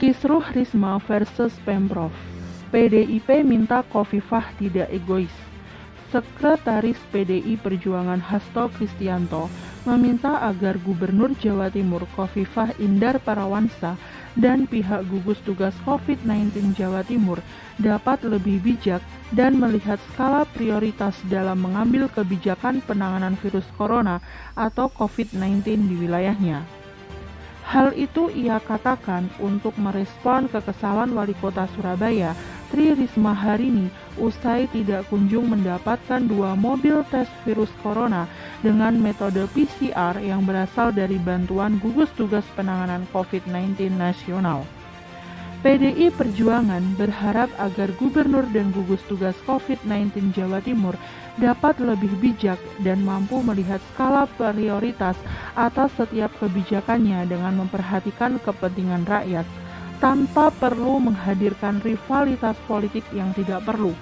Kisruh Risma versus Pemprov. PDIP minta Khofifah tidak egois. Sekretaris PDI Perjuangan Hasto Kristianto meminta agar Gubernur Jawa Timur Khofifah Indar Parawansa dan pihak gugus tugas COVID-19 Jawa Timur dapat lebih bijak dan melihat skala prioritas dalam mengambil kebijakan penanganan virus corona atau COVID-19 di wilayahnya. Hal itu ia katakan untuk merespon kekesalan Wali Kota Surabaya, Tri Risma hari ini, usai tidak kunjung mendapatkan 2 mobil tes virus corona dengan metode PCR yang berasal dari bantuan gugus tugas penanganan COVID-19 nasional. PDI Perjuangan berharap agar Gubernur dan gugus tugas COVID-19 Jawa Timur dapat lebih bijak dan mampu melihat skala prioritas atas setiap kebijakannya dengan memperhatikan kepentingan rakyat, tanpa perlu menghadirkan rivalitas politik yang tidak perlu,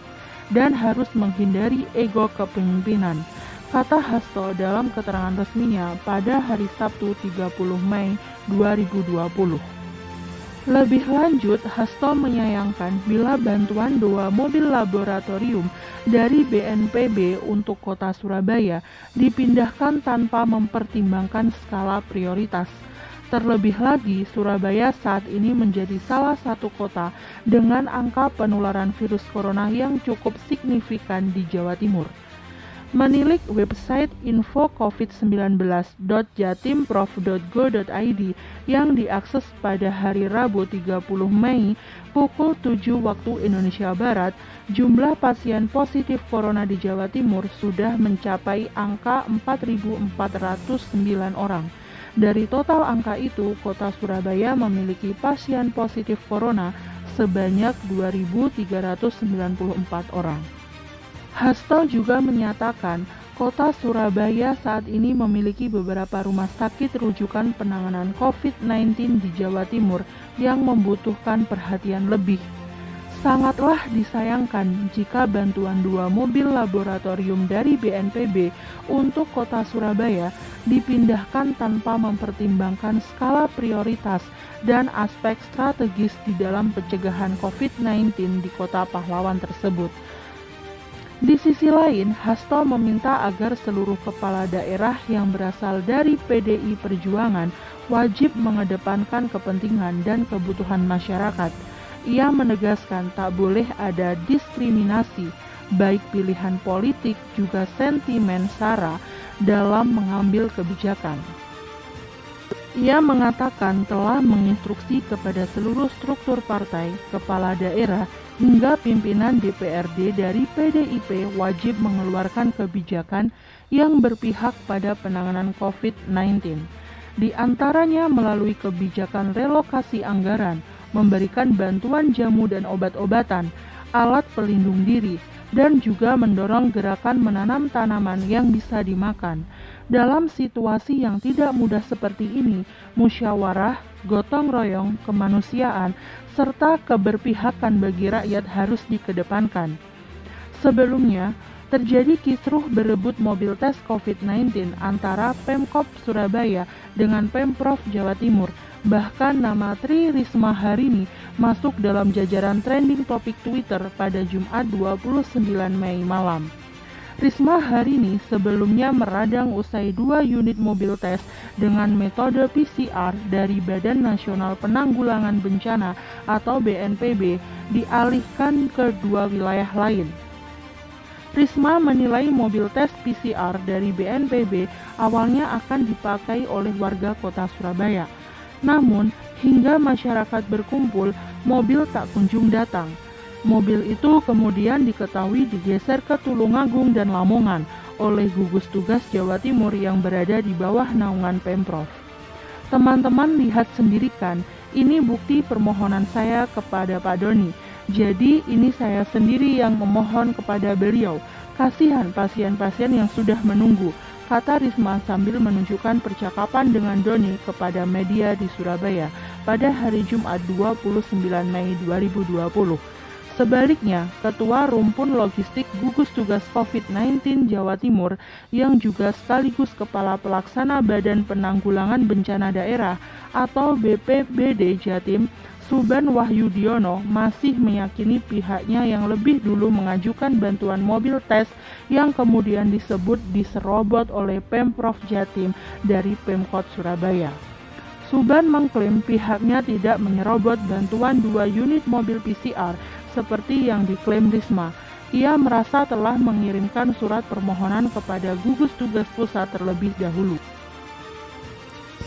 dan harus menghindari ego kepemimpinan, kata Hasto dalam keterangan resminya pada hari Sabtu 30 Mei 2020. Lebih lanjut, Hasto menyayangkan bila bantuan 2 mobil laboratorium dari BNPB untuk kota Surabaya dipindahkan tanpa mempertimbangkan skala prioritas. Terlebih lagi, Surabaya saat ini menjadi salah satu kota dengan angka penularan virus corona yang cukup signifikan di Jawa Timur. Menilik website info-covid19.jatimprov.go.id yang diakses pada hari Rabu 30 Mei pukul 7 waktu Indonesia Barat, jumlah pasien positif corona di Jawa Timur sudah mencapai angka 4.409 orang. Dari total angka itu, kota Surabaya memiliki pasien positif corona sebanyak 2.394 orang. Hasto juga menyatakan, kota Surabaya saat ini memiliki beberapa rumah sakit rujukan penanganan COVID-19 di Jawa Timur yang membutuhkan perhatian lebih. Sangatlah disayangkan jika bantuan 2 mobil laboratorium dari BNPB untuk kota Surabaya dipindahkan tanpa mempertimbangkan skala prioritas dan aspek strategis di dalam pencegahan COVID-19 di kota pahlawan tersebut. Di sisi lain, Hasto meminta agar seluruh kepala daerah yang berasal dari PDI Perjuangan wajib mengedepankan kepentingan dan kebutuhan masyarakat. Ia menegaskan tak boleh ada diskriminasi, baik pilihan politik juga sentimen SARA dalam mengambil kebijakan. Ia mengatakan telah menginstruksi kepada seluruh struktur partai, kepala daerah, hingga pimpinan DPRD dari PDIP wajib mengeluarkan kebijakan yang berpihak pada penanganan COVID-19. Di antaranya melalui kebijakan relokasi anggaran, memberikan bantuan jamu dan obat-obatan, alat pelindung diri, dan juga mendorong gerakan menanam tanaman yang bisa dimakan. Dalam situasi yang tidak mudah seperti ini, musyawarah, gotong royong, kemanusiaan, serta keberpihakan bagi rakyat harus dikedepankan. Sebelumnya, terjadi kisruh berebut mobil tes COVID-19 antara Pemkop Surabaya dengan Pemprov Jawa Timur. Bahkan nama Tri Risma hari ini masuk dalam jajaran trending topik Twitter pada Jumat 29 Mei malam. Risma hari ini sebelumnya meradang usai 2 unit mobil tes dengan metode PCR dari Badan Nasional Penanggulangan Bencana atau BNPB dialihkan ke 2 wilayah lain. Risma menilai mobil tes PCR dari BNPB awalnya akan dipakai oleh warga kota Surabaya. Namun, hingga masyarakat berkumpul, mobil tak kunjung datang. Mobil itu kemudian diketahui digeser ke Tulungagung dan Lamongan oleh gugus tugas Jawa Timur yang berada di bawah naungan Pemprov. Teman-teman lihat sendiri kan, ini bukti permohonan saya kepada Pak Doni. Jadi ini saya sendiri yang memohon kepada beliau. Kasihan pasien-pasien yang sudah menunggu, kata Risma sambil menunjukkan percakapan dengan Doni kepada media di Surabaya pada hari Jumat 29 Mei 2020. Sebaliknya, Ketua Rumpun Logistik Gugus Tugas COVID-19 Jawa Timur yang juga sekaligus Kepala Pelaksana Badan Penanggulangan Bencana Daerah atau BPBD Jatim, Suban Wahyudiono masih meyakini pihaknya yang lebih dulu mengajukan bantuan mobil tes yang kemudian disebut diserobot oleh Pemprov Jatim dari Pemkot Surabaya. Suban mengklaim pihaknya tidak menyerobot bantuan 2 unit mobil PCR seperti yang diklaim Risma. Ia merasa telah mengirimkan surat permohonan kepada gugus tugas pusat terlebih dahulu.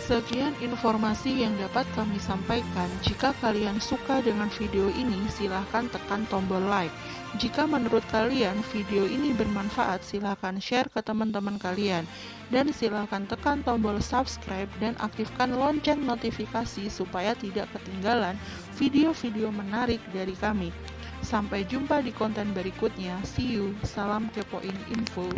Sekian informasi yang dapat kami sampaikan. Jika kalian suka dengan video ini, silahkan tekan tombol like. Jika menurut kalian video ini bermanfaat, silahkan share ke teman-teman kalian. Dan silahkan tekan tombol subscribe dan aktifkan lonceng notifikasi supaya tidak ketinggalan video-video menarik dari kami. Sampai jumpa di konten berikutnya. See you. Salam kepoin info.